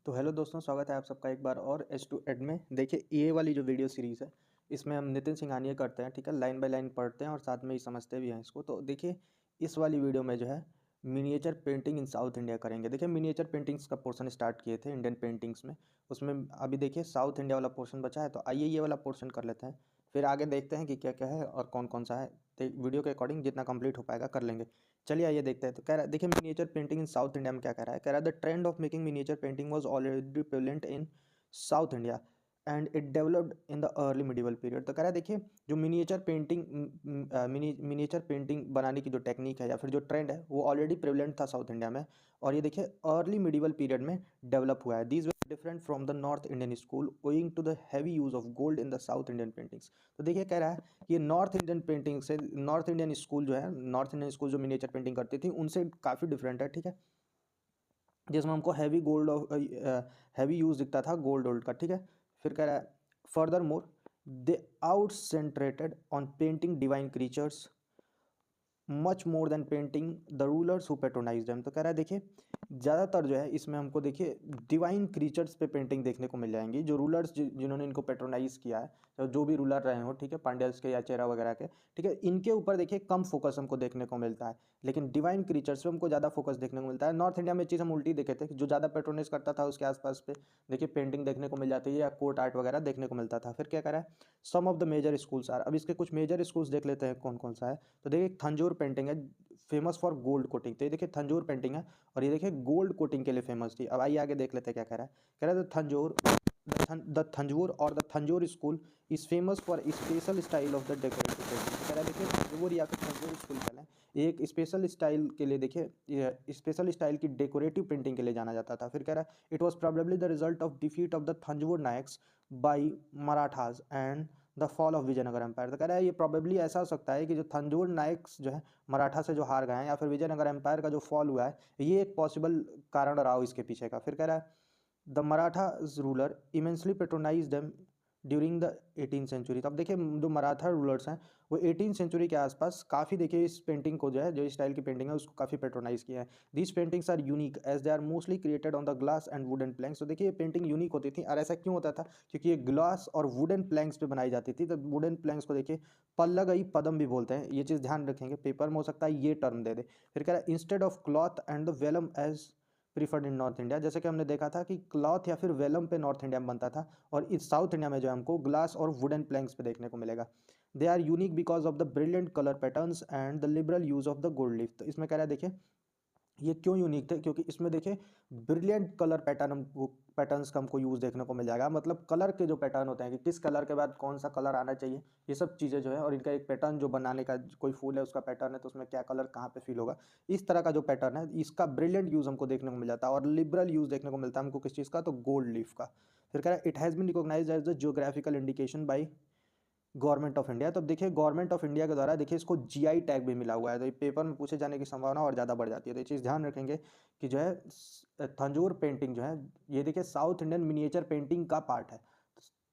तो हेलो दोस्तों, स्वागत है आप सबका एक बार और H2 एड में। देखिए ये वाली जो वीडियो सीरीज़ है इसमें हम नितिन सिंघानिया करते हैं, ठीक है। लाइन बाय लाइन पढ़ते हैं और साथ में ही समझते भी हैं इसको। तो देखिए इस वाली वीडियो में जो है miniature painting in south India करेंगे। देखिए मिनिएचर पेंटिंग्स का पोर्शन स्टार्ट किए थे इंडियन पेंटिंग्स में, उसमें अभी देखिए साउथ इंडिया वाला पोर्शन बचा है। तो आइए ये वाला पोर्शन कर लेते हैं, फिर आगे देखते हैं कि क्या क्या है और कौन कौन सा है। तो वीडियो के अकॉर्डिंग जितना कंप्लीट हो पाएगा कर लेंगे। चलिए आइए देखते हैं। तो कह रहा है, देखिए miniature painting in south India में क्या कह रहा है। कह रहा है the trend of making miniature painting was already prevalent in south India and it developed in the early medieval period. तो कह रहा है देखिए जो मिनिएचर पेंटिंग बनाने की जो टेक्निक है या फिर जो ट्रेंड है वो ऑलरेडी प्रेवलेंट था साउथ इंडिया में, और ये देखिए अर्ली मिडिवल पीरियड में डेवलप हुआ है। These were different from the north Indian school owing to the heavy use of gold in the south Indian paintings. तो देखिए कह रहा है कि ये नॉर्थ इंडियन पेंटिंग से, नॉर्थ इंडियन स्कूल जो है, नॉर्थ इंडियन स्कूल जो मिनिएचर पेंटिंग करती थी उनसे काफ़ी डिफरेंट है, ठीक है। जिसमें हमको हैवी यूज दिखता था गोल्ड का, ठीक है। फिर कह रहा है further more they concentrated on painting divine creatures much more than painting the rulers who patronise them. तो कह रहा है देखिए ज़्यादातर जो है इसमें हमको देखिए डिवाइन क्रीचर्स पे पेंटिंग देखने को मिल जाएंगी, जो रूलर्स जिन्होंने इनको पेट्रोनाइज किया है, तो जो भी रूलर रहे हो, ठीक है, पांड्यास के या चेरा वगैरह के, ठीक है, इनके ऊपर देखिए कम फोकस हमको देखने को मिलता है। लेकिन डिवाइन क्रीचर्स पे हमको ज़्यादा फोकस देखने को मिलता है। नॉर्थ इंडिया में चीज़ हम उल्टी देखे थे कि जो ज़्यादा पेट्रोनाइज करता था उसके आसपास पे देखिए पेंटिंग देखने को मिल जाती है या कोर्ट आर्ट वगैरह देखने को मिलता था। फिर क्या कह रहा है some of the major schools are. अब इसके कुछ मेजर स्कूल्स देख लेते हैं कौन कौन सा है। तो देखिए थंजौर पेंटिंग है, फेमस फॉर गोल्ड कोटिंग। तो ये देखिए थंजौर पेंटिंग है और ये देखिए गोल्ड कोटिंग के लिए फेमस थी। अब आइए आगे देख लेते हैं क्या कह रहा है। कह रहा है द थंजौर और the Tanjore school is famous for special style of the decorative painting. कह रहा है देखिए थंजौर या फिर थंजौर स्कूल कह लें, एक स्पेशल स्टाइल के लिए, देखिए स्पेशल स्टाइल की डेकोरेटिव पेंटिंग के लिए जाना जाता था। फिर कह रहा है it was probably the result of defeat of the Tanjore Nayaks by Marathas and the fall of Vijayanagara empire. तो कह रहा है ये प्रॉबेबली ऐसा हो सकता है कि जो थंजौर नायक्स जो है मराठा से जो हार गए हैं, या फिर विजयनगर एम्पायर का जो फॉल हुआ है, ये एक पॉसिबल कारण रहा हो इसके पीछे का। फिर कह रहा है the Maratha ruler immensely patronise them during the 18th century. तो अब देखिए जो मराठा रूलर्स हैं वो 18th सेंचुरी के आसपास काफ़ी देखिए इस पेंटिंग को जो है, जो स्टाइल की पेंटिंग है उसको काफ़ी पेट्रोनाइज किया है। These paintings are unique as they are mostly created on the glass and wooden planks. तो देखिए ये पेंटिंग यूनिक होती थी, और ऐसा क्यों होता था, क्योंकि ये ग्लास और वुडन प्लैंक्स पे बनाई जाती थी। तो वुडन प्लैंक्स को देखिए पल्लगई पदम भी बोलते हैं, ये चीज़ ध्यान रखेंगे, पेपर में हो सकता है ये टर्म दे दे। फिर कह रहा है instead of cloth and the vellum as preferred in north India. जैसे कि हमने देखा था कि क्लॉथ या फिर वेलम पे नॉर्थ इंडिया में बनता था, और इस साउथ इंडिया में जो है हमको ग्लास और वुडन प्लैंक्स पे देखने को मिलेगा। They are unique because of the brilliant colour patterns and the liberal use of the gold leaf. तो इसमें कह रहा है देखिए ये क्यों यूनिक थे, क्योंकि इसमें देखिए ब्रिलियंट कलर पैटर्न्स का हमको यूज़ देखने को मिल जाएगा। मतलब कलर के जो पैटर्न होते हैं कि किस कलर के बाद कौन सा कलर आना चाहिए, ये सब चीज़ें जो है, और इनका एक पैटर्न जो बनाने का, कोई फूल है उसका पैटर्न है तो उसमें क्या कलर कहाँ पे फिल होगा, इस तरह का जो पैटर्न है इसका ब्रिलियंट यूज़ हमको देखने को मिल जाता है। और लिबरल यूज़ देखने को मिलता है हमको किस चीज़ का, तो गोल्ड लीफ का। फिर कह रहा है it has been recognised as the geographical indication by government of India. तो देखिए गवर्नमेंट ऑफ इंडिया के द्वारा देखिए इसको जीआई टैग भी मिला हुआ है। तो ये पेपर में पूछे जाने की संभावना और ज़्यादा बढ़ जाती है। तो ये चीज़ ध्यान रखेंगे कि जो है थंजौर पेंटिंग जो है ये देखिए साउथ इंडियन मिनिएचर पेंटिंग का पार्ट है।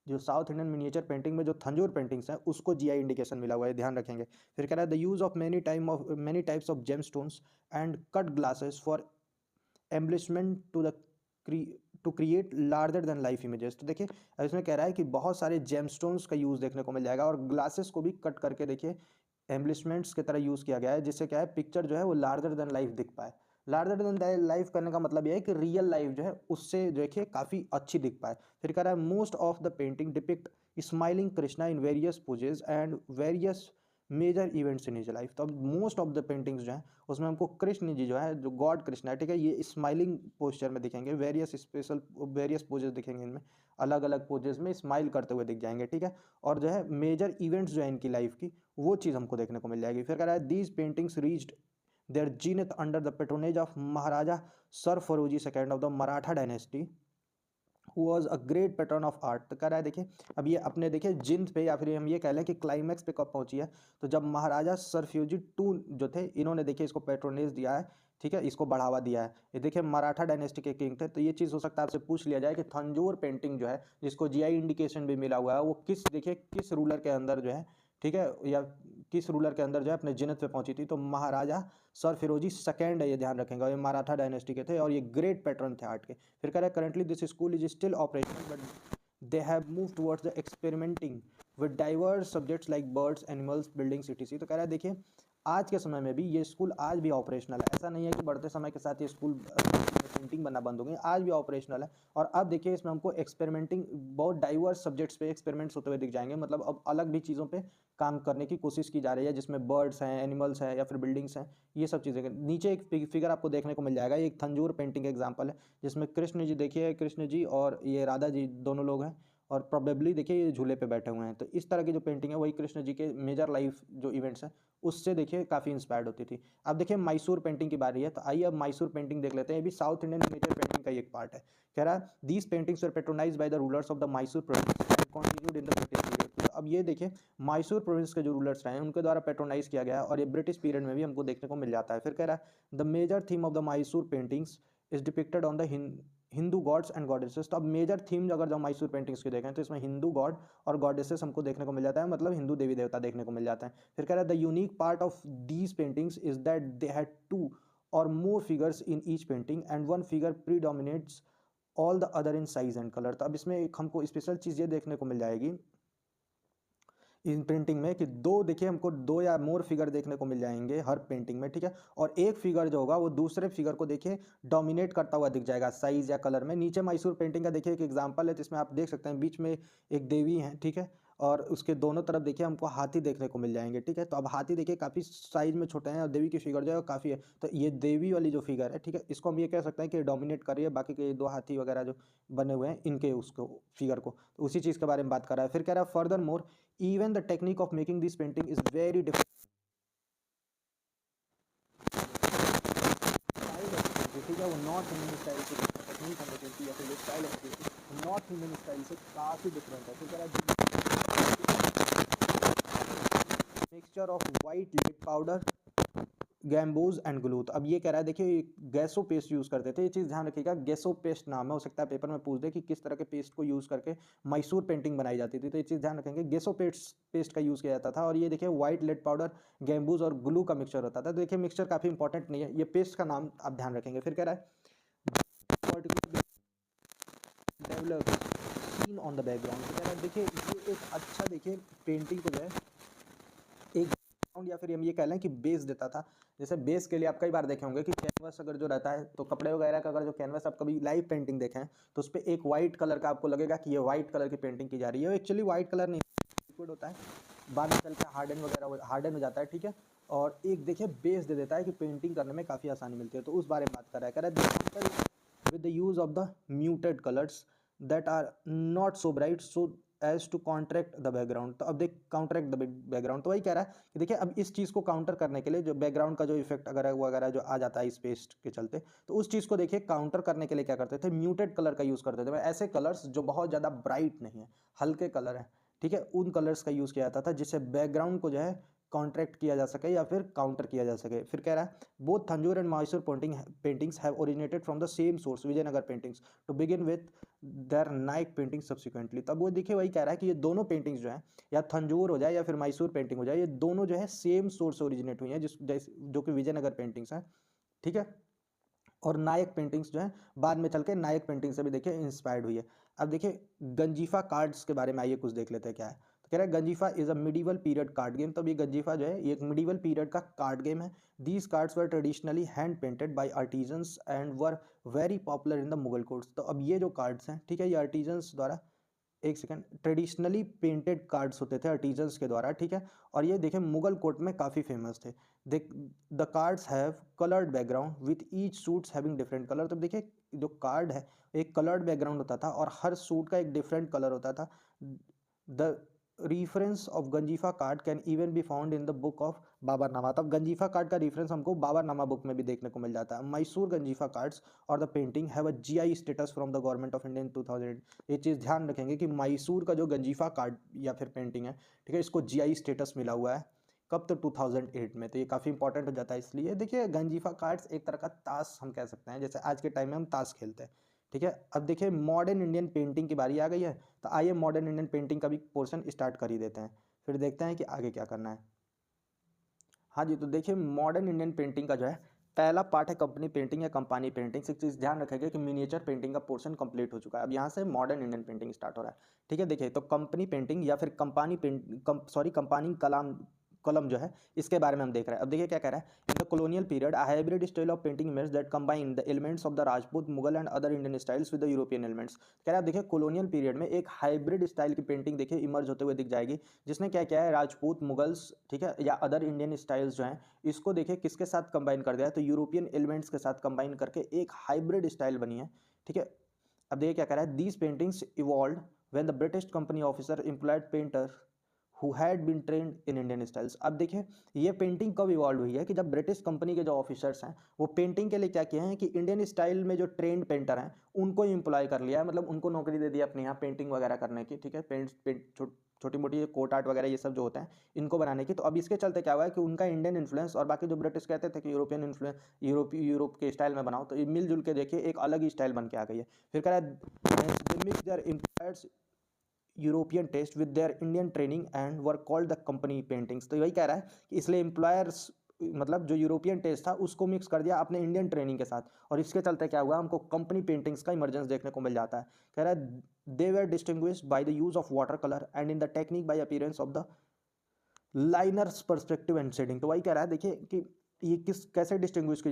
जो साउथ इंडियन मिनिएचर पेंटिंग में जो थंजौर पेंटिंग्स हैं उसको जीआई इंडिकेशन मिला हुआ है, ध्यान रखेंगे। फिर कह रहा है the use of many types of gemstones and cut glasses for embellishment to create larger than life images. तो देखिए इसमें कह रहा है कि बहुत सारे जेमस्टोन्स का यूज़ देखने को मिल जाएगा, और ग्लासेस को भी कट करके देखिए एम्बलिशमेंट्स की तरह यूज़ किया गया है, जिससे क्या है पिक्चर जो है वो लार्जर देन लाइफ दिख पाए। लार्जर देन लाइफ करने का मतलब यह है कि रियल लाइफ जो है उससे देखिए काफ़ी अच्छी दिख पाए। फिर कह रहा है most of the painting depict smiling Krishna in various poses and various major events in his life. तो अब मोस्ट ऑफ द पेंटिंग्स जो हैं उसमें हमको कृष्ण जी जो है, जो गॉड कृष्ण है, ठीक है, ये स्माइलिंग पोस्चर में दिखेंगे। वेरियस पोजेस दिखेंगे, इनमें अलग अलग पोजेस में स्माइल करते हुए दिख जाएंगे, ठीक है। और जो है मेजर इवेंट्स जो है इनकी लाइफ की, वो चीज़ हमको देखने को मिल जाएगी। फिर कह रहा है these paintings reached their zenith under the patronage of Maharaja sir Serfoji second of the Maratha dynasty who was a great patron of art. तो कह रहा है देखिए अब ये अपने देखिए जिंद पे, या फिर हम ये कह लें कि क्लाइमैक्स पे कब पहुंची है, तो जब महाराजा सरफ्यूजी टू जो थे इन्होंने देखिए इसको पेट्रोनेज दिया है, ठीक है, इसको बढ़ावा दिया है। ये देखिए मराठा डायनेस्टी के किंग थे। तो ये चीज़ हो सकता है आपसे पूछ लिया जाए कि थंजौर पेंटिंग जो है जिसको जीआई इंडिकेशन भी मिला हुआ है वो किस, देखिए किस रूलर के अंदर जो है, ठीक है, या किस रूलर के अंदर जो है अपने जिनत पे पहुंची थी, तो महाराजा सर फिरोजी सेकेंड है, ये ध्यान रखेंगे, और ये मराठा डायनेस्टी के थे और ये ग्रेट पैटर्न थे आर्ट के। फिर कह रहा है currently this school is still operational but they have moved towards the experimenting with diverse subjects like birds, animals, buildings, etc। तो कह रहा है देखिए आज के समय में भी ये स्कूल आज भी ऑपरेशनल है, ऐसा नहीं है कि बढ़ते समय के साथ ये स्कूल पेंटिंग बनना बंद हो गई, आज भी ऑपरेशनल है। और अब देखिए इसमें हमको एक्सपेरिमेंटिंग बहुत डाइवर्स सब्जेक्ट्स पे एक्सपेरिमेंट्स होते हुए दिख जाएंगे, मतलब अब अलग भी चीज़ों पे काम करने की कोशिश की जा रही है, जिसमें बर्ड्स हैं, एनिमल्स हैं या फिर बिल्डिंग्स हैं, ये सब चीज़ें। नीचे एक फिगर आपको देखने को मिल जाएगा, ये एक थंजूर पेंटिंग एग्जाम्पल है, जिसमें कृष्ण जी देखिए, कृष्ण जी और ये राधा जी दोनों लोग हैं, और प्रोबेबली देखिए ये झूले पे बैठे हुए हैं। तो इस तरह की जो पेंटिंग है वही कृष्ण जी के मेजर लाइफ जो इवेंट्स हैं उससे देखिए काफ़ी इंस्पायर्ड होती थी। अब देखिए मैसूर पेंटिंग की बारी है, तो आइए अब मैसूर पेंटिंग देख लेते हैं। ये भी साउथ इंडियन मिनिएचर पेंटिंग का ही एक पार्ट है। कह रहा है these paintings were patronised by the rulers of the Mysore province and continued in the British period. तो अब ये देखिए मैसूर प्रोविंस के जो रूलर्स रहे हैं उनके द्वारा पेट्रोनाइज किया गया है और ये ब्रिटिश पीरियड में भी हमको देखने को मिल जाता है। फिर कह रहा है the major theme of the Mysore paintings is depicted on the Hindu gods and goddesses. तो अब मेजर थीम अगर जो मैसूर पेंटिंग्स की देखें तो इसमें हिंदू गॉड और गॉडेसेस हमको देखने को मिल जाता है, मतलब हिंदू देवी देवता देखने को मिल जाता है। फिर कह रहा है the unique part of these paintings is that they had two or more figures in each painting and one figure predominates all the other in size and colour. तो अब इसमें एक हमको स्पेशल चीज़ ये देखने को मिल जाएगी इन पेंटिंग में कि दो देखिए हमको दो या मोर फिगर देखने को मिल जाएंगे हर पेंटिंग में, ठीक है। और एक फिगर जो होगा वो दूसरे फिगर को देखिए डोमिनेट करता हुआ दिख जाएगा साइज या कलर में। नीचे मैसूर पेंटिंग का देखिए एक एग्जांपल है जिसमें आप देख सकते हैं बीच में एक देवी है, ठीक है, और उसके दोनों तरफ देखिए हमको हाथी देखने को मिल जाएंगे, ठीक है। तो अब हाथी देखिए काफ़ी साइज में छोटे हैं और देवी की फिगर जो है काफ़ी है, तो ये देवी वाली जो फिगर है, ठीक है, इसको हम ये कह सकते हैं कि डोमिनेट कर रही है बाकी के दो हाथी वगैरह जो बने हुए हैं इनके उसको फिगर को। तो उसी चीज़ के बारे में बात कर रहा है। फिर कह रहा है further more even the technique of making this painting is very different ठीक है। वो नॉर्थ इंडियन स्टाइल से टेक्निक हम देखते हैं या फिर जो स्टाइल है नॉर्थ इंडियन स्टाइल से काफ़ी डिफरेंट है। तो कह रहा है mixture of white lead powder gamboge and glue. तो अब ये कह रहा है देखिए गैसो पेस्ट यूज़ करते थे, ये चीज़ ध्यान रखिएगा, गैसो पेस्ट नाम है, हो सकता है पेपर में पूछ दे कि किस तरह के पेस्ट को यूज़ करके मैसूर पेंटिंग बनाई जाती थी, तो ये चीज़ ध्यान रखेंगे गैसो पेस्ट का यूज़ किया जाता था। और ये देखिए व्हाइट लेड पाउडर गैम्बूज और ग्लू का मिक्सचर होता था। तो देखिए मिक्सचर काफ़ी इंपॉर्टेंट नहीं है, ये पेस्ट का नाम आप ध्यान रखेंगे। फिर कह रहा है develop scene on the background. तो कह रहा है देखिए ये एक अच्छा देखिए पेंटिंग को जो है एक या फिर हम ये कह लें कि बेस देता था। जैसे बेस के लिए आप कई बार देखे होंगे कि कैनवस अगर जो रहता है तो कपड़े वगैरह का अगर जो कैनवस आप कभी लाइव पेंटिंग देखें तो उस पर एक वाइट कलर का आपको लगेगा कि ये वाइट कलर की पेंटिंग की जा रही है। एक्चुअली वाइट कलर नहीं, लिक्विड होता है, बाद में चल के हार्डन हो जाता है, ठीक है। और एक देखिए बेस दे देता है कि पेंटिंग करने में काफ़ी आसानी मिलती है। तो उस बारे में बात कर रहा है, कह रहा है with the use of the muted colours that are not so bright so as to contract the background. तो अब देख काउंटरैक्ट द बैकग्राउंड, तो वही कह रहा है कि देखिए अब इस चीज़ को काउंटर करने के लिए जो बैकग्राउंड का जो इफेक्ट अगर है वो अगर जो आ जाता है इस पेस्ट के चलते, तो उस चीज़ को देखिए काउंटर करने के लिए क्या करते थे, म्यूटेड कलर का यूज़ करते थे। ऐसे कलर्स जो बहुत ज़्यादा ब्राइट नहीं है, हल्के कलर है, ठीक है, उन कलर्स का यूज़ किया जाता था जिससे बैकग्राउंड को जो है कॉन्ट्रैक्ट किया जा सके या फिर काउंटर किया जा सके। फिर कह रहा है both Tanjore and Mysore paintings have originated from the same source Vijayanagara paintings to begin with their Nayak painting subsequently. तब वो देखिए वही कह रहा है कि ये दोनों पेंटिंग्स जो है या थंजूर हो जाए या फिर मैसूर पेंटिंग हो जाए, ये दोनों जो है सेम सोर्स से ओरिजिनेट हुई हैं जो कि विजयनगर पेंटिंग्स हैं, ठीक है। और नायक पेंटिंग्स जो है बाद में चल के नायक पेंटिंग से भी देखिए इंस्पायर्ड हुई है। अब देखिए गंजीफा कार्ड्स के बारे में आइए कुछ देख लेते हैं क्या है। तो कह रहा है ganjifa is a medieval period card game. तो ये गंजीफा जो है ये एक मिडीवल पीरियड का कार्ड गेम है। These cards were traditionally hand painted by artisans and were very popular in the Mughal courts. तो अब ये जो कार्ड्स हैं, ठीक है, ये आर्टिजन्स द्वारा एक सेकेंड ट्रेडिशनली पेंटेड कार्ड्स होते थे आर्टिजन्स के द्वारा, ठीक है। और ये देखें मुगल कोर्ट में काफ़ी फेमस थे। The cards have coloured background with each suits having different colour. तो देखिए जो कार्ड है एक कलर्ड बैकग्राउंड होता था और हर सूट का एक डिफरेंट कलर होता था। The reference of ganjifa card can even be found in the book of Baburnama. तब गंजीफा कार्ड का रेफरेंस हमको बाबरनामा बुक में भी देखने को मिल जाता है। मैसूर गंजीफा कार्ड्स और the painting have a GI status from the government of India in 2008। ये चीज़ ध्यान रखेंगे कि मैसूर का जो गंजीफा कार्ड या फिर पेंटिंग है, ठीक है, इसको जीआई स्टेटस मिला हुआ है कब, तो 2008 में। तो ये काफ़ी इंपॉर्टेंट हो जाता है। इसलिए देखिए गंजीफा कार्ड्स एक तरह का ताश हम कह सकते हैं, जैसे आज के टाइम में हम ताश खेलते हैं, ठीक है। अब देखिए मॉडर्न इंडियन पेंटिंग की बारी आ गई है, तो आइए मॉडर्न इंडियन पेंटिंग का भी पोर्शन स्टार्ट कर ही देते हैं, फिर देखते हैं कि आगे क्या करना है। हाँ जी, तो देखिए मॉडर्न इंडियन पेंटिंग का जो है पहला पार्ट है कंपनी पेंटिंग या कंपानी पेंटिंग। एक चीज़ ध्यान रखेंगे कि मिनिएचर पेंटिंग का पोर्शन कंप्लीट हो चुका है, अब यहाँ से मॉडर्न इंडियन पेंटिंग स्टार्ट हो रहा है। ठीक है, देखिए तो कंपनी पेंटिंग या फिर कंपानी कंपानी कलाम कलम जो है इसके बारे में हम देख रहे हैं। अब देखिए क्या कह रहा है, in the colonial period a hybrid style of painting emerged that combine the elements of the Rajput, Mughal and other Indian styles with the European elements। कह रहा है देखिए colonial period में एक हाइब्रिड स्टाइल की पेंटिंग देखिए emerge होते हुए दिख जाएगी, जिसने क्या किया है, राजपूत, मुगल्स, ठीक है, या अदर इंडियन स्टाइल्स जो हैं इसको देखिए किसके साथ कंबाइन कर दिया है, तो यूरोपियन एलिमेंट्स के साथ कंबाइन करके एक हाइब्रिड स्टाइल बनी है। ठीक है, अब देखिए क्या कह रहा है, these paintings evolve when the British company officer employed painter who had been trained in Indian styles. अब देखिए ये पेंटिंग कब इवॉल्व हुई है कि जब ब्रिटिश कंपनी के जो ऑफिसर्स हैं वो पेंटिंग के लिए क्या किए हैं कि इंडियन स्टाइल में जो ट्रेंड पेंटर हैं उनको एम्प्लॉय कर लिया है, मतलब उनको नौकरी दे दी अपने यहाँ पेंटिंग वगैरह करने की। ठीक है, छोटी मोटी कोट आर्ट वगैरह ये सब जो होते हैं इनको बनाने की। तो अब इसके चलते क्या हुआ है कि उनका इंडियन इन्फ्लुएंस और बाकी जो ब्रिटिश कहते थे कि यूरोपियन इन्फ्लुएंस, यूरोप के स्टाइल में बनाओ, तो ये मिलजुल के देखिए एक अलग ही स्टाइल बन के आ गई है। फिर कह रहा है mix their employers European taste with their Indian training and were called the company paintings. तो वही कह रहा है कि इसलिए एम्प्लॉयर्स मतलब जो यूरोपियन टेस्ट था उसको मिक्स कर दिया अपने इंडियन ट्रेनिंग के साथ, और इसके चलते क्या हुआ, हमको कंपनी पेंटिंग्स का इमर्जेंस देखने को मिल जाता है। कह रहा है they were distinguished by the use of water colour and in the technique by appearance of the linear perspective and shading. तो वही कह रहा है देखिए कि ये किस कैसे डिस्टिंग्विश की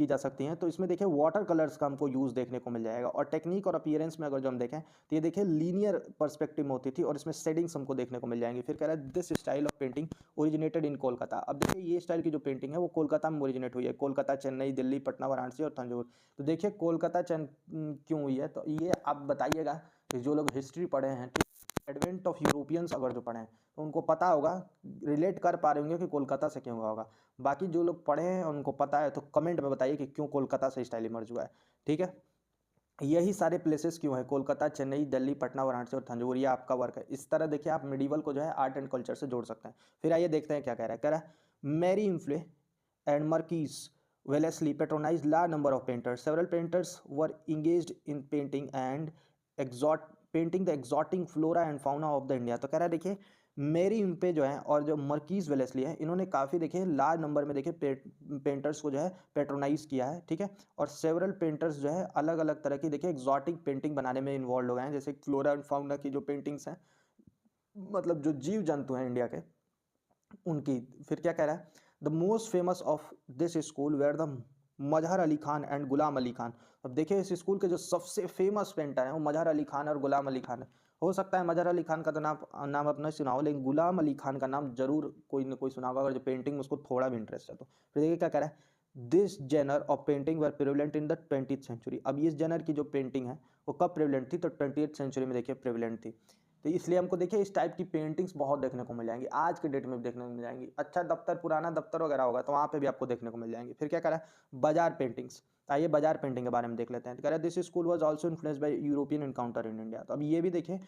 जा सकती हैं, तो इसमें देखिए वाटर कलर्स का हमको यूज़ देखने को मिल जाएगा, और टेक्निक और अपीयरेंस में अगर जो हम देखें तो ये देखिए लीनियर पर्सपेक्टिव में होती थी, और इसमें शेडिंग्स हमको देखने को मिल जाएंगी। फिर कह रहा है this style of painting originated in Kolkata. अब देखिए ये स्टाइल की जो पेंटिंग है वो कोलकाता में ओरिजिनेट हुई है, कोलकाता, चेन्नई, दिल्ली, पटना, वाराणसी और तंजौर। तो देखिए कोलकाता क्यों हुई है, तो ये आप बताइएगा कि जो लोग हिस्ट्री पढ़े हैं, एडवेंट ऑफ यूरोपियंस अगर जो पढ़े हैं तो उनको पता होगा, रिलेट कर पा रहे होंगे कि कोलकाता से क्यों हुआ होगा। बाकी जो लोग पढ़े हैं उनको पता है तो कमेंट में बताइए कि क्यों कोलकाता से स्टाइल इमर्ज हुआ है। ठीक है, यही सारे प्लेसेस क्यों है, कोलकाता, चेन्नई, दिल्ली, पटना, वाराणसी और तंजौर, ये आपका वर्क है। इस तरह देखिए आप मिडिवल को जो है आर्ट एंड कल्चर से जोड़ सकते हैं। फिर आइए देखते हैं क्या कह रहा है Mary Impey and Marquis Wellesley patronise large number of painters, several painters were engaged in painting and exotic painting the exotic flora and fauna of the India. तो कह रहा है देखिए मेरी इम्पे जो है और जो मर्कीज़ वेलेस्ली है इन्होंने काफ़ी देखिए लार्ज नंबर में देखिए पेंटर्स को जो है पेट्रोनाइज किया है। ठीक है, और सेवरल पेंटर्स जो है अलग अलग तरह की देखिए एक्सॉटिक पेंटिंग बनाने में इन्वॉल्व हो गए हैं, जैसे फ्लोरा एंड फाउना की जो पेंटिंग्स हैं, मतलब जो जीव जंतु हैं इंडिया के उनकी। फिर क्या कह रहा है, the most famous of this school were the Mazhar Ali Khan and Ghulam Ali Khan. अब देखिए इस स्कूल के जो सबसे फेमस पेंटर हैं वो मजहर अली खान और गुलाम अली खान है। हो सकता है मजहर अली खान का तो नाम अपना सुना हो, लेकिन गुलाम अली खान का नाम जरूर कोई ना कोई सुना होगा अगर जो पेंटिंग में उसको थोड़ा भी इंटरेस्ट है तो। फिर देखिए क्या कह रहा है, this genre of painting were prevalent in the 20th century. अब इस जेनर की जो पेंटिंग है वो कब प्रिवलेंट थी, तो 20th सेंचुरी में देखिए प्रिवलेंट थी। तो इसलिए हमको देखिए इस टाइप की पेंटिंग्स बहुत देखने को मिल जाएंगी, आज के डेट में भी देखने को मिल जाएंगी। अच्छा दफ्तर, पुराना दफ्तर वगैरह होगा तो वहाँ पे भी आपको देखने को मिल जाएंगी। फिर क्या करा है, बाजार पेंटिंग्स। आइए बाजार पेंटिंग के बारे में देख लेते हैं। तो कह रहा है this school was also influenced by European encounter in India. तो अब ये भी देखिए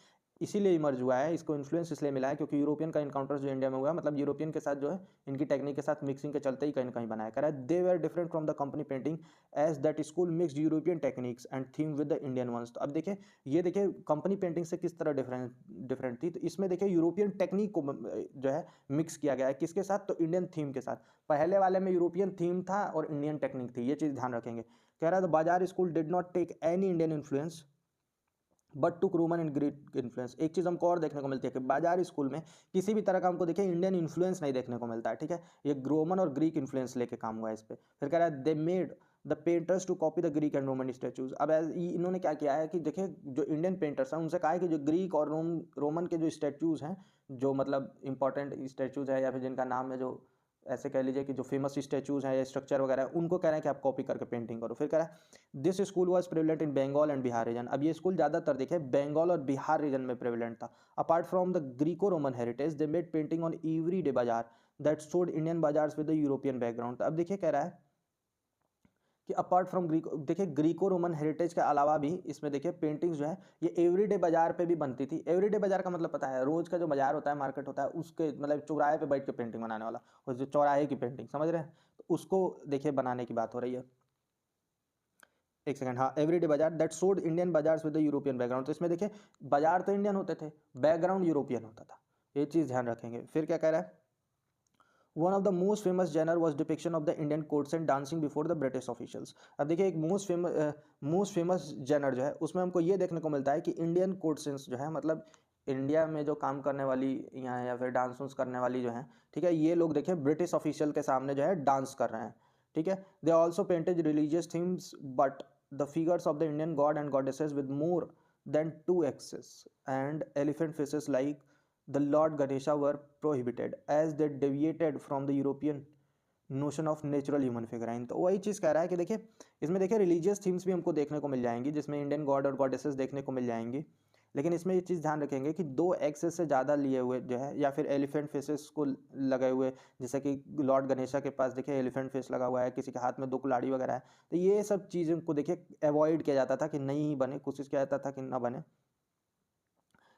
इसीलिए इमर्ज हुआ है, इसको इन्फ्लुएंस इसलिए मिला है क्योंकि यूरोपियन का इनकाउंटर जो इंडिया में हुआ, मतलब यूरोपियन के साथ जो है इनकी टेक्निक के साथ मिक्सिंग के चलते ही कहीं ना कहीं बनाया। कह रहा है they were different from the company painting as that school mix European techniques and theme with the Indian ones. तो अब देखिए ये देखिए कंपनी पेंटिंग से किस तरह डिफरेंट थी, तो इसमें देखिए यूरोपियन टेक्निक को जो है मिक्स किया गया है, किसके साथ, तो इंडियन थीम के साथ। पहले वाले में यूरोपियन थीम था और इंडियन टेक्निक थी, ये चीज़ ध्यान रखेंगे। कह रहा है bazaar school did not take any Indian influence but to Roman and Greek influence. एक चीज़ हमको और देखने को मिलती है कि बाजार स्कूल में किसी भी तरह का हमको देखिए इंडियन इन्फ्लुएंस नहीं देखने को मिलता है। ठीक है, ये रोमन और ग्रीक इन्फ्लुएंस लेके काम हुआ है इस पर। फिर कह रहा है they made the painters to copy the Greek and Roman statues. अब इन्होंने क्या किया है कि देखिए जो इंडियन पेंटर्स हैं उनसे कहा है कि जो ग्रीक और रोमन के जो स्टैचूज हैं, जो मतलब इंपॉर्टेंट स्टैचूज है या फिर जिनका नाम है, जो ऐसे कह लीजिए कि जो फेमस स्टैचूज हैं या स्ट्रक्चर वगैरह है, उनको कह रहे हैं कि आप कॉपी करके पेंटिंग करो। फिर कह रहा है this school was prevalent in Bengal and Bihar region. अब ये स्कूल ज़्यादातर देखिए बंगाल और बिहार रीजन में प्रेवलेंट था। Apart from the Greco Roman heritage they made painting on every day bazaar that showed Indian bazaars with the European background. अब देखिए कह रहा है कि अपार्ट फ्रॉम ग्रीको, देखिए ग्रीको रोमन हेरिटेज के अलावा भी इसमें देखिए पेंटिंग्स जो है ये एवरीडे बाजार पे भी बनती थी। एवरीडे बाजार का मतलब पता है, रोज का जो बाजार होता है, मार्केट होता है, उसके मतलब चौराहे पे बैठ के पेंटिंग बनाने वाला, और जो चौराहे की पेंटिंग समझ रहे हैं, तो उसको देखिए बनाने की बात हो रही है। एक सेकंड, हाँ, एवरीडे बाजार दैट सोड इंडियन बाजार विद द यूरोपियन बैकग्राउंड। तो इसमें देखिए बाजार तो इंडियन होते थे, बैकग्राउंड यूरोपियन होता था, ये चीज़ ध्यान रखेंगे। फिर क्या कह रहा है, one of the most famous genre was depiction of the Indian courts and dancing before the British officials. अब देखिए एक मोस्ट फेमस जेनर जो है उसमें हमको ये देखने को मिलता है कि इंडियन कोर्ट सीन्स जो है, मतलब इंडिया में जो काम करने वाली यहाँ या फिर डांस वांस करने वाली जो है, ठीक है, ये लोग देखिए ब्रिटिश ऑफिशियल के सामने जो है डांस कर रहे हैं, ठीक है। They also painted religious themes but the figures of the Indian god and goddesses with more than 2 access and elephant faces like the Lord Ganesha were prohibited as they deviated from the European notion of natural human figurine। तो वही चीज़ कह रहा है कि देखिए इसमें देखिए religious themes भी हमको देखने को मिल जाएंगी, जिसमें इंडियन गॉड और गॉडेसेस देखने को मिल जाएंगी, लेकिन इसमें ये चीज़ ध्यान रखेंगे कि 2 एक्सेस से ज़्यादा लिए हुए जो है या फिर एलिफेंट फेसेस को लगे हुए, जैसे कि लॉर्ड गणेशा के पास देखिए एलिफेंट फेस लगा हुआ है, किसी के हाथ में 2 कुल्हाड़ी वगैरह है, तो ये सब चीज़ों को देखिए अवॉइड किया जाता था कि नहीं बने, कोशिश किया जाता था कि ना बने।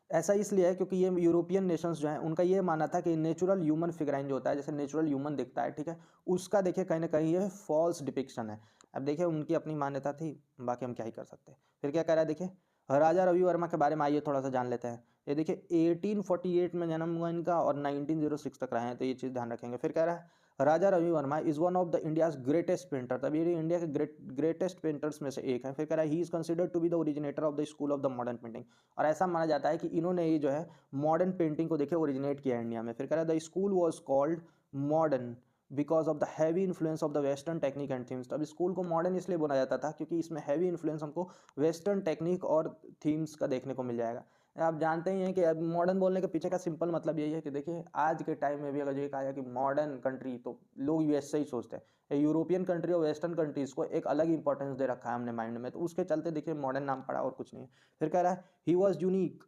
ऐसा इसलिए है क्योंकि ये यूरोपियन नेशंस जो हैं उनका ये मानना था कि नेचुरल ह्यूमन फिगराइन जो होता है, जैसे नेचुरल ह्यूमन दिखता है, ठीक है, उसका देखिए कहीं ना कहीं ये फॉल्स डिपिक्शन है। अब देखिए उनकी अपनी मान्यता थी, बाकी हम क्या ही कर सकते हैं। फिर क्या कह रहा है देखिए, राजा रवि वर्मा के बारे में आइए थोड़ा सा जान लेते हैं। ये देखिए 1848 में जन्म हुआ इनका और 1906 तक रहे हैं, तो ये चीज़ ध्यान रखेंगे। फिर कह रहा है Raja Ravi Varma is one of the India's greatest painter, तब ये इंडिया के ग्रेटेस्ट पेंटर्स में से एक है। फिर कह रहा है he is considered to be the originator of the school of the modern painting, और ऐसा माना जाता है कि इन्होंने ये जो है मॉडर्न पेंटिंग को देखिए ओरिजिनेट किया है इंडिया में। फिर कह रहा है the school was called modern because of the heavy influence of the western technique and themes. तो अब स्कूल को मॉडर्न इसलिए बोला जाता था क्योंकि इसमें हैवी इन्फ्लुएंस हमको वेस्टर्न टेक्निक और थीम्स का देखने को मिल जाएगा। आप जानते ही हैं कि अब मॉडर्न बोलने के पीछे का सिंपल मतलब यही है कि देखिए आज के टाइम में भी अगर ये कहा जाए कि मॉडर्न कंट्री, तो लोग यूएस से ही सोचते हैं। यूरोपियन कंट्री और वेस्टर्न कंट्रीज़ को एक अलग इंपॉर्टेंस दे रखा है हमने माइंड में, तो उसके चलते देखिए मॉडर्न नाम पड़ा और कुछ नहीं है। फिर कह रहा है he was unique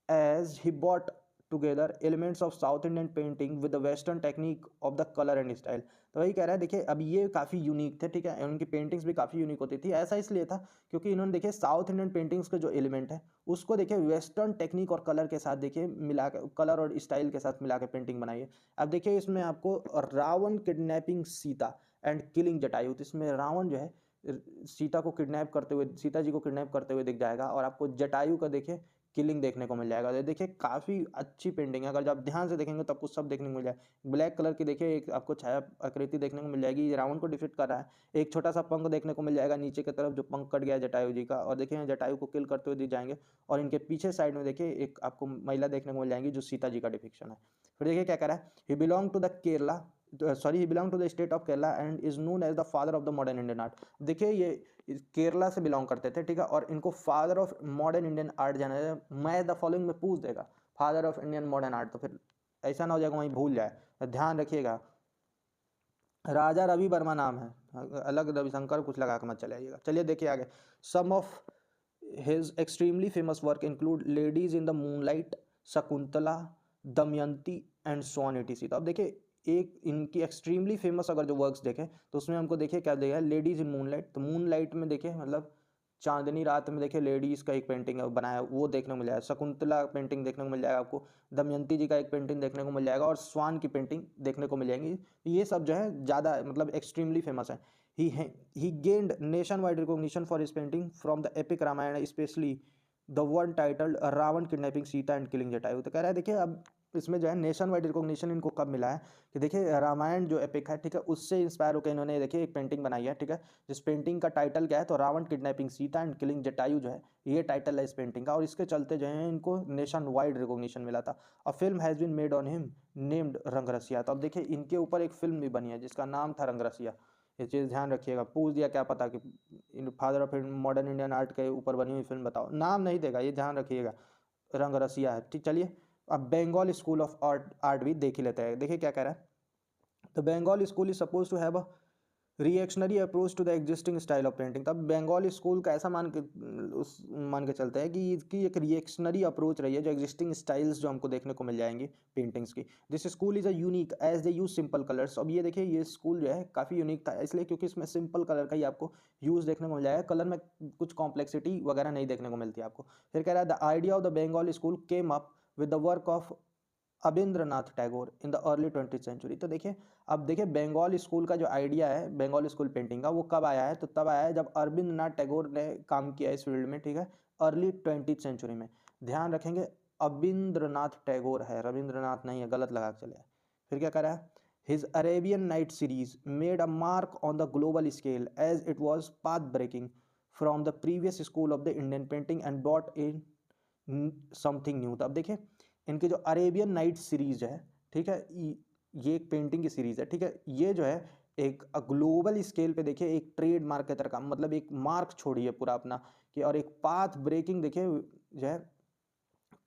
as he brought together elements of South Indian painting with the Western technique of the color and style। तो वही कह रहा है देखिए अब ये काफ़ी यूनिक थे, ठीक है, उनकी पेंटिंग्स भी काफ़ी यूनिक होती थी। ऐसा इसलिए था क्योंकि इन्होंने देखिए साउथ इंडियन पेंटिंग्स के जो एलिमेंट है उसको देखिए वेस्टर्न टेक्निक और कलर के साथ देखिए मिला कर, कलर और स्टाइल के साथ मिला के पेंटिंग बनाई है। अब देखिए इसमें आपको Ravana kidnapping Sita and killing Jatayu, तो इसमें रावण जो है सीता को किडनैप करते हुए, सीता जी को किडनैप करते हुए दिख जाएगा, और आपको जटायु का देखिए किलिंग देखने को मिल जाएगा। तो देखिए काफ़ी अच्छी पेंटिंग है, अगर जब ध्यान से देखेंगे तब कुछ सब देखने को मिल जाएगा। ब्लैक कलर की देखिए एक आपको छाया आकृति देखने को मिल जाएगी, रावण को डिफिक्ट कर रहा है। एक छोटा सा पंख देखने को मिल जाएगा नीचे की तरफ, जो पंख कट गया है जटायु जी का, और देखिए जटायु को किल करते हुए दिख जाएंगे। और इनके पीछे साइड में देखिए एक आपको महिला देखने को मिल जाएंगी जो सीता जी का डिफिक्शन है। फिर देखिए क्या कह रहा है, he belong to the Kerala, sorry, he belong to the state of Kerala and is known as the father of the modern Indian art. देखिए ये केरला से बिलोंग करते थे, ठीक है, और इनको father of modern Indian art जाना है। मैं द फॉलोइंग में पूछ देगा father of Indian modern art, तो फिर ऐसा ना हो जाएगा वहीं भूल जाए, तो ध्यान रखिएगा। राजा रवि वर्मा नाम है, अलग रविशंकर कुछ लगा के मत चले आइएगा। चलिए देखिए आगे, some of his extremely famous work include ladies in the moonlight, Shakuntala, Damayanti and swan etc. तो अब देखिए एक इनकी एक्सट्रीमली फेमस अगर जो वर्क्स देखें तो उसमें हमको देखिए क्या देखा है, लेडीज इन मूनलाइट, तो मूनलाइट में देखिए मतलब चांदनी रात में देखिए लेडीज़ का एक पेंटिंग बनाया वो देखने को मिल जाएगा, शकुंतला पेंटिंग देखने को मिल जाएगा आपको, दमयंती जी का एक पेंटिंग देखने को मिल जाएगा, और स्वान की पेंटिंग देखने को मिल जाएंगी। ये सब जो है ज़्यादा मतलब एक्सट्रीमली फेमस है। He gained nationwide recognition for his painting from the epic Ramayana, specially the one titled Ravana kidnapping Sita and killing Jatayu. तो कह रहा है देखिए अब इसमें जो है नेशन वाइड रिकॉग्निशन इनको कब मिला है कि देखिए रामायण जो एपिक है, ठीक है, उससे इंस्पायर होकर इन्होंने देखिए एक पेंटिंग बनाई है, ठीक है, जिस पेंटिंग का टाइटल क्या है, तो Ravana kidnapping Sita and killing Jatayu जो है ये टाइटल है इस पेंटिंग का, और इसके चलते जो है इनको नेशन वाइड रिकॉग्निशन मिला था। A film has been made on him named Rangrasiya. तो अब देखिए इनके ऊपर एक फिल्म भी बनी है जिसका नाम था रंगरसिया। ये चीज़ ध्यान रखिएगा, पूछ दिया क्या पता कि father of modern Indian art के ऊपर बनी हुई फिल्म बताओ, नाम नहीं देगा, ये ध्यान रखिएगा, रंगरसिया है, ठीक। चलिए अब Bengal school of art art भी देख ही लेते हैं। देखिए क्या कह रहा है, the Bengal school is suppose to have a reactionary approach to the existing style of painting. तब बंगाल स्कूल का ऐसा मान के चलते हैं कि इसकी एक रिएक्शनरी अप्रोच रही है, जो एग्जिस्टिंग स्टाइल्स जो हमको देखने को मिल जाएंगी पेंटिंग्स की। This school is a unique as they use simple colours. अब ये देखिए ये स्कूल जो है काफ़ी यूनिक था इसलिए क्योंकि इसमें सिंपल कलर का ही आपको यूज़ देखने को मिल जाएगा, कलर में कुछ कॉम्प्लेक्सिटी वगैरह नहीं देखने को मिलती आपको। फिर कह रहा है the idea of the Bengal school came up with the work of Abanindranath Tagore in the early 20th century. तो देखिए अब देखिए बंगाल स्कूल का जो आइडिया है बंगाल स्कूल पेंटिंग का, वो कब आया है, तो तब आया है जब अरविंद्रनाथ टैगोर ने काम किया इस फील्ड में, ठीक है, अर्ली 20th सेंचुरी में। ध्यान रखेंगे अबिंद्रनाथ टैगोर है, रविंद्रनाथ नहीं है, गलत लगा के चले। फिर क्या कह रहा है, His Arabian Night series made a mark on the global scale as it was path breaking from the previous school of the Indian painting and brought in something new. तो अब देखिए इनके जो अरेबियन नाइट सीरीज है, ठीक है, ये एक पेंटिंग की सीरीज है, ठीक है, ये जो है एक ग्लोबल स्केल पे देखिए एक ट्रेड मार्क की तरह का, मतलब एक मार्क छोड़ी है पूरा अपना कि, और एक पाथ ब्रेकिंग देखिए जो है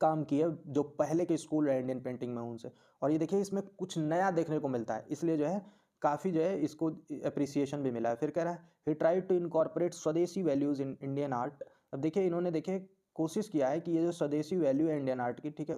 काम किया जो पहले के स्कूल है इंडियन पेंटिंग में उनसे। और ये देखिए इसमें कुछ नया देखने को मिलता है, इसलिए जो है काफ़ी जो है इसको अप्रिसिएशन भी मिला है। फिर कह रहा है ही ट्राई टू इनकॉर्पोरेट स्वदेशी वैल्यूज़ इन इंडियन आर्ट। अब देखिए इन्होंने देखिए कोशिश किया है कि ये जो स्वदेशी वैल्यू है इंडियन आर्ट की, ठीक है,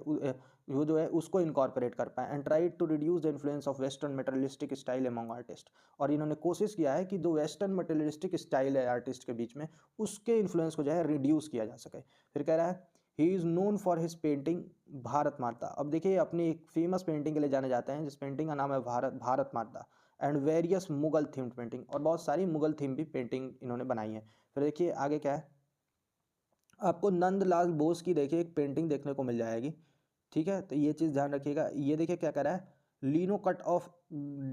वो जो है उसको इनकॉर्पोरेट कर पाए and try to reduce the influence of western materialistic style among artist. और इन्होंने कोशिश किया है कि जो वेस्टर्न मटेरियलिस्टिक स्टाइल है आर्टिस्ट के बीच में, उसके इन्फ्लुएंस को जो है रिड्यूस किया जा सके। फिर कह रहा है he is known for his painting Bharat माता। अब देखिए अपनी एक फेमस पेंटिंग के लिए जाने जाते हैं जिस पेंटिंग का नाम है भारत माता and various Mughal themed painting, और बहुत सारी मुगल थीम भी पेंटिंग इन्होंने बनाई है। फिर देखिए आगे क्या है, आपको नंदलाल बोस की देखिए एक पेंटिंग देखने को मिल जाएगी, ठीक है, तो ये चीज़ ध्यान रखिएगा। ये देखिए क्या कह रहा है, लीनो कट ऑफ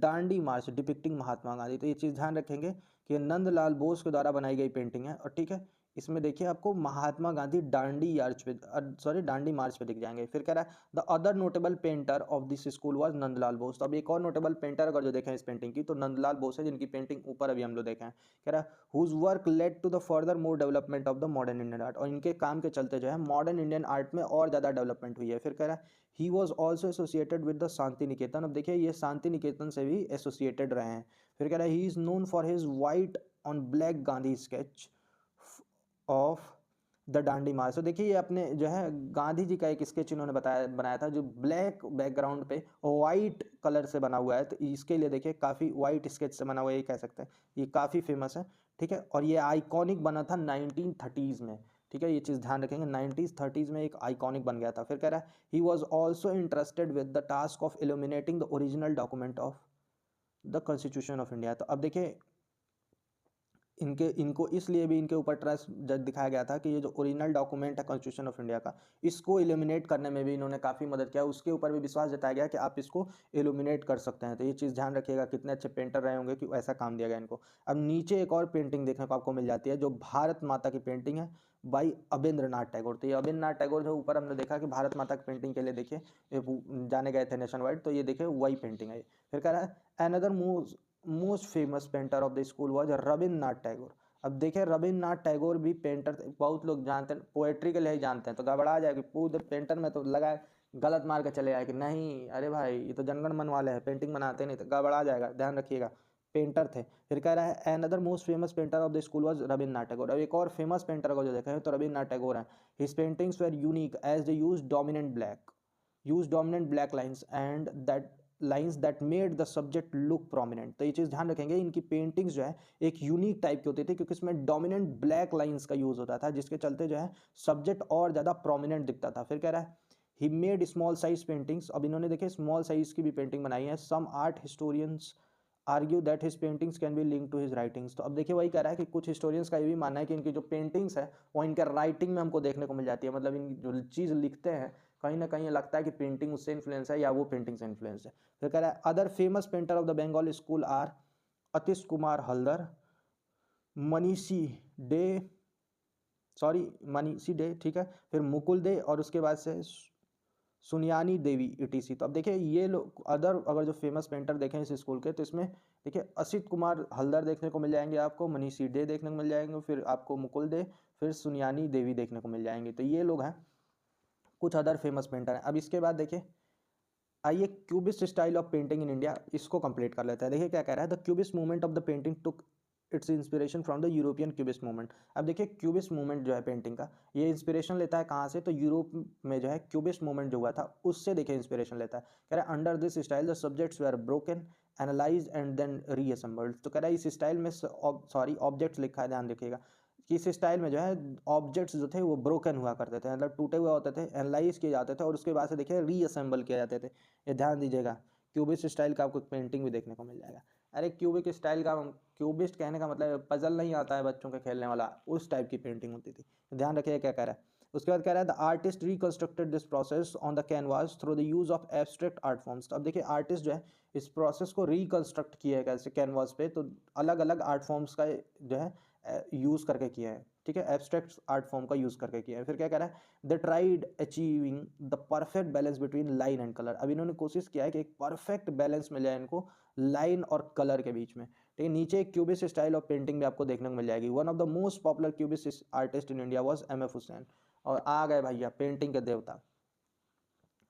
डांडी मार्च डिपिक्टिंग महात्मा गांधी। तो ये चीज़ ध्यान रखेंगे कि नंदलाल बोस के द्वारा बनाई गई पेंटिंग है, और ठीक है इसमें देखिए आपको महात्मा गांधी डांडी मार्च पे, सॉरी डांडी मार्च पे दिख जाएंगे। फिर कह रहा है the other notable painter of this school was Nandlal Bose. तो अब एक और नोटेबल पेंटर अगर जो देखें इस पेंटिंग की तो नंदलाल बोस है, जिनकी पेंटिंग ऊपर अभी हम लोग देखें। कह रहा है whose work led to the further more development of the modern Indian art. और इनके काम के चलते जो है मॉडर्न इंडियन आर्ट में और ज़्यादा डेवलपमेंट हुई है। फिर कह रहा है he was also associated with the Shantiniketan. अब देखिए ये शांति निकेतन से भी एसोसिएटेड रहे हैं। फिर कह रहा है he is known for his white on black Gandhi sketch of the Dandi march. तो देखिए ये अपने जो है गांधी जी का एक स्केच इन्होंने बनाया था जो ब्लैक बैकग्राउंड पे वाइट कलर से बना हुआ है। तो इसके लिए देखिए काफ़ी वाइट स्केच से बना हुआ है, ये कह सकते हैं, ये काफ़ी फेमस है, ठीक है। और ये आइकॉनिक बना था 1930s में, ठीक है, ये चीज़ ध्यान रखेंगे, 1930s में एक आइकॉनिक बन गया था। फिर कह रहा है he was also interested with the task of illuminating the original document of the constitution of India. तो अब देखिए इनको इसलिए भी इनके ऊपर ट्रस्ट दिखाया गया था कि ये जो ओरिजिनल डॉक्यूमेंट है कॉन्स्टिट्यूशन ऑफ इंडिया का, इसको इल्यूमिनेट करने में भी इन्होंने काफ़ी मदद किया, उसके ऊपर भी विश्वास जताया गया कि आप इसको इल्यूमिनेट कर सकते हैं। तो ये चीज़ ध्यान रखिएगा, कितने अच्छे पेंटर रहे होंगे कि ऐसा काम दिया गया इनको। अब नीचे एक और पेंटिंग देखने को आपको मिल जाती है जो भारत माता की पेंटिंग है बाई अबेंद्रनाथ टैगोर। तो ये अबेंद्रनाथ टैगोर जो ऊपर हमने देखा कि भारत माता की पेंटिंग के लिए देखिए जाने गए थे नेशन वाइड, तो ये देखिए वही पेंटिंग है। फिर कह रहा है another most famous painter of the school was Rabindranath Tagore. अब देखिए रविन्द्रनाथ टैगोर भी पेंटर थे, बहुत लोग जानते हैं, पोएट्री के लिए ही जानते हैं, तो गड़बड़ा जाए कि पूरे पेंटर में तो लगा गलत मार के चले आए कि नहीं अरे भाई ये तो जनगण मन वाले हैं, पेंटिंग बनाते नहीं, तो गड़बड़ा जाएगा, ध्यान रखिएगा, पेंटर थे। फिर कह रहा है another most famous painter of the school was Rabindranath Tagore. अब एक और फेमस पेंटर को जो देखा है तो रविन्द्रनाथ टैगोर हैं। His paintings were unique as they use dominant black lines and that lines that made the subject look prominent. तो ये चीज़ ध्यान रखेंगे, इनकी पेंटिंग्स जो है एक यूनिक टाइप की होती थी क्योंकि इसमें डोमिनेंट ब्लैक लाइन्स का यूज़ होता था, जिसके चलते जो है सब्जेक्ट और ज़्यादा प्रोमिनेंट दिखता था। फिर कह रहा है he made small size paintings. अब इन्होंने देखिए स्मॉल साइज की भी पेंटिंग बनाई है। Some art historians argue that his paintings can be link to his writings. तो अब देखिए वही कह रहा है कि कुछ हिस्टोरियंस का ये भी मानना है कि इनकी जो पेंटिंग्स है वो इनके राइटिंग में हमको देखने को मिल जाती है, मतलब इन जो चीज़ लिखते हैं कहीं ना कहीं लगता है कि पेंटिंग उससे इन्फ्लुएंस है या वो पेंटिंग से इन्फ्लुएंस है। फिर कह रहा है other famous painter of the Bengal school are Atish Kumar Haldar, Manishi Dey, Manishi Dey, ठीक है, फिर मुकुल दे, और उसके बाद से सुनियानी देवी ईटीसी। तो अब देखिए ये लोग अदर अगर जो फेमस पेंटर देखें इस स्कूल के, तो इसमें देखिए असित कुमार हल्दर देखने को मिल जाएंगे, आपको मनीषी डे देखने को मिल जाएंगे, फिर आपको मुकुल दे, फिर सुनियानी देवी देखने को मिल जाएंगे। तो ये लोग हैं कुछ अदर फेमस पेंटर हैं। अब इसके बाद देखिए आइए cubist style of painting in India, इसको कंप्लीट कर लेते हैं। देखिए क्या कह रहा है, the cubist movement of the painting took its inspiration from the European cubist movement. अब देखिए क्यूबिस्ट मूवमेंट जो है पेंटिंग का, ये इंस्पिरेशन लेता है कहाँ से, तो यूरोप में जो है क्यूबिस्ट मूवमेंट जो हुआ था उससे देखिए इंस्पिरेशन लेता है। कह रहा है under this style the subjects were broken analyse and then reassembled. तो कह रहा है इस स्टाइल में ऑब्जेक्ट्स लिखा है, ध्यान रखिएगा कि इस स्टाइल में जो है ऑब्जेक्ट्स जो थे वो ब्रोकन हुआ करते थे, मतलब टूटे हुए होते थे, एनालाइज किए जाते थे और उसके बाद से देखिए रीअसेंबल किए जाते थे। ये ध्यान दीजिएगा, क्यूबिस्ट स्टाइल का आपको पेंटिंग भी देखने को मिल जाएगा। अरे क्यूबिक स्टाइल का, क्यूबिस्ट कहने का मतलब पजल नहीं आता है बच्चों के खेलने वाला, उस टाइप की पेंटिंग होती थी। तो ध्यान रखिए क्या कह रहा है। उसके बाद कह रहा है the artist reconstructed this process on the canvas through the use of abstract art forms. तो अब देखिए आर्टिस्ट जो है इस प्रोसेस को रिकंस्ट्रक्ट किया है कैसे कैनवास पे, तो अलग अलग आर्ट फॉर्म्स का जो है यूज़ करके किया है, ठीक है, एब्स्ट्रैक्ट आर्ट फॉर्म का यूज़ करके किया है। फिर क्या कह रहा है, the tried achieving the perfect balance between line and colour. अब इन्होंने कोशिश किया है कि एक परफेक्ट बैलेंस मिल जाए इनको लाइन और कलर के बीच में, ठीक है। नीचे एक क्यूबिस्ट स्टाइल ऑफ पेंटिंग भी आपको देखने को मिल जाएगी। One of the most popular cubist artist in India was M F Husain. और आ गए भैया पेंटिंग के देवता।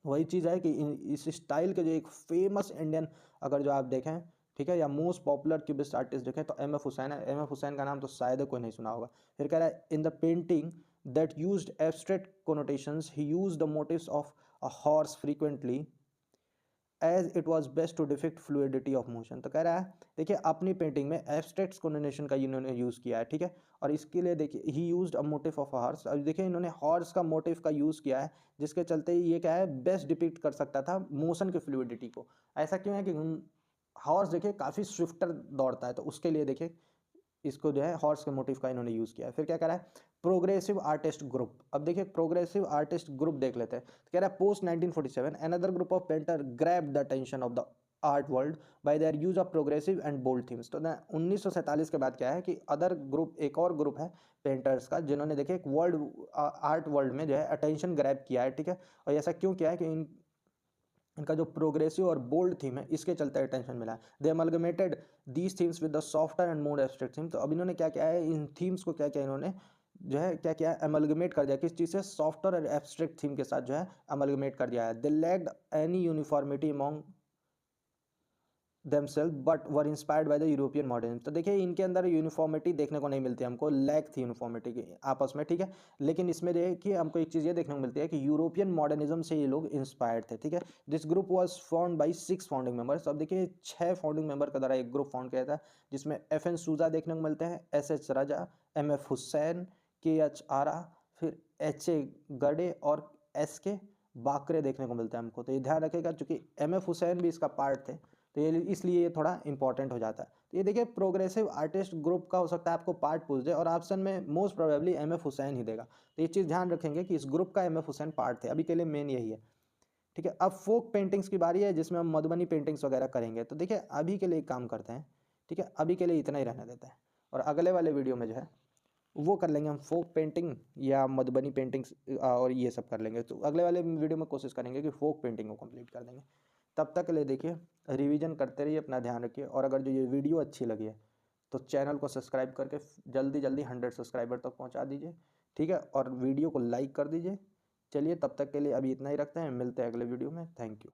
वही चीज़ है कि इस स्टाइल के जो एक फेमस इंडियन अगर जो आप देखें, ठीक है, या मोस्ट पॉपुलर क्यूबिस्ट आर्टिस्ट देखें तो एम एफ हुसैन है। एम एफ हुसैन का नाम तो शायद कोई नहीं सुना होगा। फिर कह रहा है in the painting that used abstract connotations he used the motives of a horse frequently as it was best to depict fluidity of motion. तो कह रहा है देखिए अपनी पेंटिंग में एब्स्ट्रैक्ट कोनोटेशन का इन्होंने यूज़ किया है, ठीक है। और इसके लिए देखिए ही used a motive of horse. अब देखिए इन्होंने हॉर्स का मोटिव का यूज़ किया है, जिसके चलते ये क्या है बेस्ट डिपिक्ट कर सकता था मोशन की फ्लूइडिटी को। ऐसा क्यों है कि हॉर्स देखिए काफ़ी स्विफ्टर दौड़ता है, तो उसके लिए देखिए इसको जो है हॉर्स के मोटिव का इन्होंने यूज़ किया है। फिर क्या कह रहा है, प्रोग्रेसिव आर्टिस्ट ग्रुप। अब देखिए प्रोग्रेसिव आर्टिस्ट ग्रुप देख लेते हैं। तो कह रहा है post 1947 another group of painter grab the attention of the art world by their use of progressive and bold themes. तो 1947 के बाद क्या है कि अदर ग्रुप, एक और ग्रुप है पेंटर्स का, जिन्होंने देखिए एक वर्ल्ड आर्ट वर्ल्ड में जो है अटेंशन ग्रैब किया है, ठीक है। और ऐसा क्यों किया है कि इनका जो प्रोग्रेसिव और बोल्ड थीम है इसके चलते अटेंशन मिला है। They amalgamated these themes with the softer and more abstract theme. तो अब इन्होंने क्या किया है, इन थीम्स को क्या किया इन्होंने जो है क्या किया है अमलगमेट कर दिया, किस चीज़ से, सॉफ्टर और एब्स्ट्रैक्ट थीम के साथ जो है अमलगमेट कर दिया है। They lacked any uniformity among themselves but were inspired by the European modernism. तो देखिए इनके अंदर यूनिफॉर्मिटी देखने को नहीं मिलती हमको, लैक थी यूनिफॉर्मिटी की आपस में, ठीक है। लेकिन इसमें देखिए हमको एक चीज़ ये देखने को मिलती है कि यूरोपियन मॉडर्निज्म से ये लोग इंस्पायर्ड थे, ठीक है। This group was found by 6 founding members. अब देखिए 6 फाउंडिंग मेंबर के द्वारा एक ग्रुप फाउंड किया था, जिसमें एफ एन सूजा देखने को मिलते हैं, एस एच राजा, एम एफ हुसैन, के एच आरा, फिर एच ए गडे और एस के बाकरे देखने को मिलते हैं हमको। तो ये ध्यान रखेगा चूंकि एम एफ हुसैन भी इसका पार्ट थे, तो ये इसलिए ये थोड़ा इंपॉर्टेंट हो जाता है। तो ये देखिए प्रोग्रेसिव आर्टिस्ट ग्रुप का हो सकता है आपको पार्ट पूछ दे और ऑप्शन में most probably M F Hussain ही देगा। तो ये चीज़ ध्यान रखेंगे कि इस ग्रुप का एम एफ हुसैन पार्ट थे। अभी के लिए मेन यही है, ठीक है। अब फोक पेंटिंग्स की बारी है, जिसमें हम मधुबनी पेंटिंग्स वगैरह करेंगे। तो देखिए अभी के लिए एक काम करते हैं, ठीक है, अभी के लिए इतना ही रहने देते हैं, और अगले वाले वीडियो में जो है वो कर लेंगे हम फोक पेंटिंग या मधुबनी पेंटिंग्स और ये सब कर लेंगे। तो अगले वाले वीडियो में कोशिश करेंगे कि फोक पेंटिंग को कंप्लीट कर देंगे। तब तक के लिए देखिए रिवीजन करते रहिए, अपना ध्यान रखिए, और अगर जो ये वीडियो अच्छी लगी है तो चैनल को सब्सक्राइब करके जल्दी जल्दी 100 सब्सक्राइबर तक पहुंचा दीजिए, ठीक है, और वीडियो को लाइक कर दीजिए। चलिए तब तक के लिए अभी इतना ही रखते हैं, मिलते हैं अगले वीडियो में। Thank you.